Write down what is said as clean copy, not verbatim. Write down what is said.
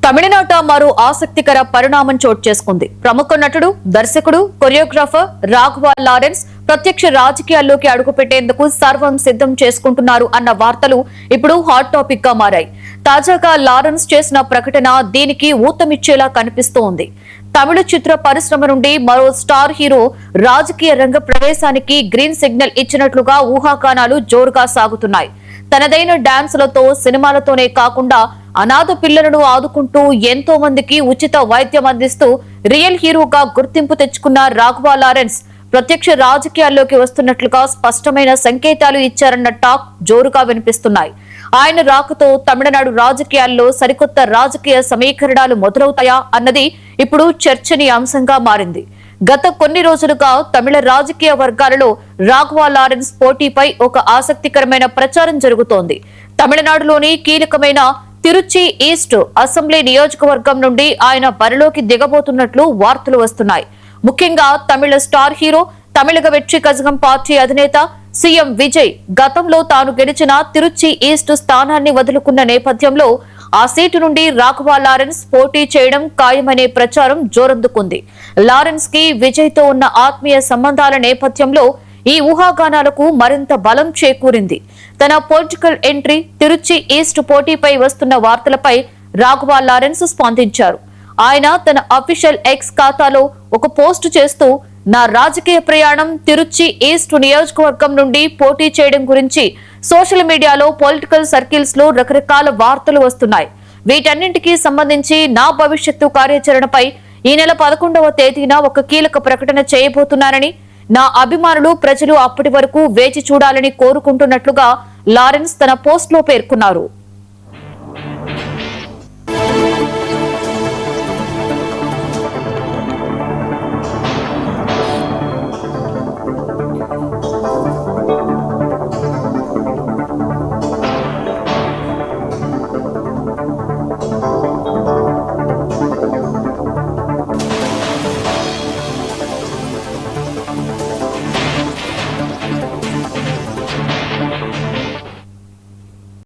తమిళనాట మరో ఆసక్తికర పరిణామం చోటు చేసుకుంది. ప్రముఖ నటుడు, దర్శకుడు, కొరియోగ్రాఫర్ రాఘవ లారెన్స్ ప్రత్యక్ష రాజకీయాల్లోకి అడుగుపెట్టేందుకు సర్వం సిద్ధం చేసుకుంటున్నారు అన్న వార్తలు ఇప్పుడు హాట్ టాపిక్ గా మారాయి. తాజాగా లారెన్స్ చేసిన ప్రకటన దీనికి ఊతమిచ్చేలా కనిపిస్తోంది. తమిళ చిత్ర పరిశ్రమ నుండి మరో స్టార్ హీరో రాజకీయ రంగ ప్రవేశానికి గ్రీన్ సిగ్నల్ ఇచ్చినట్లుగా ఊహాగానాలు జోరుగా సాగుతున్నాయి. తనదైన డాన్సులతో, సినిమాలతోనే కాకుండా అనాథ పిల్లలను ఆదుకుంటూ ఎంతో మందికి ఉచిత వైద్యం అందిస్తూ రియల్ హీరోగా గుర్తింపు తెచ్చుకున్న రాఘవ లారెన్స్ ప్రత్యక్ష రాజకీయాల్లోకి వస్తున్నట్లుగా స్పష్టమైన సంకేతాలు ఇచ్చారన్న టాక్ జోరుగా వినిపిస్తున్నాయి. ఆయన రాకతో తమిళనాడు రాజకీయాల్లో సరికొత్త రాజకీయ సమీకరణాలు మొదలవుతాయా అన్నది ఇప్పుడు చర్చనీయాంశంగా మారింది. గత కొన్ని రోజులుగా తమిళ రాజకీయ వర్గాలలో రాఘవ లారెన్స్ పోటీపై ఒక ఆసక్తికరమైన ప్రచారం జరుగుతోంది. తమిళనాడులోని కీలకమైన తిరుచి ఈస్ట్ అసెంబ్లీ నియోజకవర్గం నుండి ఆయన బరిలోకి దిగబోతున్నట్లు వార్తలు వస్తున్నాయి. ముఖ్యంగా తమిళ star hero, Tamilaga Vettri Kazhagam party అధినేత సీఎం విజయ్ గతంలో తాను గెలిచిన తిరుచి ఈస్ట్ స్థానాన్ని వదులుకున్న నేపథ్యంలో ఆ సీటు నుండి రాఘవ లారెన్స్ పోటీ చేయడం ఖాయమనే ప్రచారం జోరందుకుంది. లారెన్స్ కి విజయ్ తో ఉన్న ఆత్మీయ సంబంధాల నేపథ్యంలో ఈ ఊహాగానాలకు మరింత బలం చేకూరింది. తన పొలిటికల్ ఎంట్రీ తిరుచి ఈస్ట్ పోటీపై వస్తున్న వార్తలపై రాఘవ లారెన్స్ స్పందించారు. ఆయన తన అఫీషియల్ ఎక్స్ ఖాతాలో ఒక పోస్టు చేస్తూ, నా రాజకీయ ప్రయాణం తిరుచి ఈస్ట్ నియోజకవర్గం నుండి పోటీ చేయడం గురించి సోషల్ మీడియాలో, పొలిటికల్ సర్కిల్స్ లో రకరకాల వార్తలు వస్తున్నాయి. వీటన్నింటికీ సంబంధించి నా భవిష్యత్తు కార్యాచరణపై ఈ నెల 11వ తేదీన ఒక కీలక ప్రకటన చేయబోతున్నానని, నా అభిమానులు, ప్రజలు అప్పటి వరకు వేచి చూడాలని కోరుకుంటున్నట్లుగా లారెన్స్ తన పోస్ట్ లో పేర్కొన్నారు.